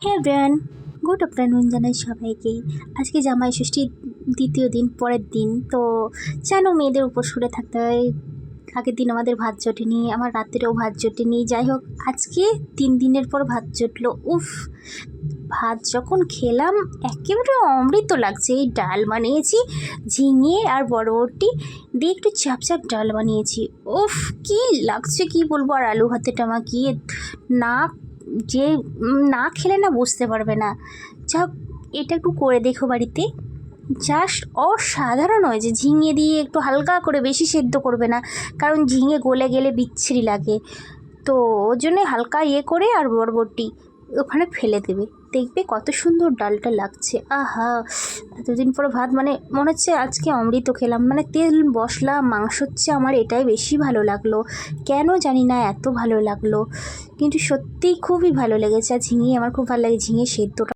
হ্যাঁ Brian, good afternoon জানাই সবাইকে। আজকে জামাই ষষ্ঠীর দ্বিতীয় দিন, পরের দিন। তো জানো মেয়েদের উপোস করে থাকতে হয়। আগের দিন আমাদের ভাত জোটেনি, আমার রাত্রেও ভাত জোটেনি। যাই হোক, আজকে 3 দিনের পর ভাত জুটলো। উফ, ভাত যখন খেলাম একেবারে অমৃত লাগছে। এই ডাল বানিয়েছি ঝিঙে আর বরবটি দিয়ে, একটু চাপ চাপ ডাল বানিয়েছি। উফ, কি লাগছে কি বলবো। আর আলু ভাতেটা মাখিয়ে, না যে না খেলে না বুঝতে পারবে না। যাক, এটা একটু করে দেখো বাড়িতে, জাস্ট অসাধারণ হয়েছে। ঝিঙে দিয়ে একটু হালকা করে, বেশি সেদ্ধ করবে না, কারণ ঝিঙে গলে গেলে বিচ্ছিরি লাগে। তো ওর জন্যে হালকা করে, আর বরবটি ওখানে ফেলে দেবে, দেখবে কত সুন্দর ডালটা লাগছে। আহা, এতদিন পরে ভাত, মানে মনে হচ্ছে আজকে অমৃত খেলাম। মানে তেল মশলা মাংসর চেয়ে আমার এটাই বেশি ভালো লাগলো, কেন জানি না এত ভালো লাগলো, কিন্তু সত্যিই খুবই ভালো লেগেছে। আর ঝিঙে আমার খুব ভালো লাগে, ঝিঙে সেদ্ধটা।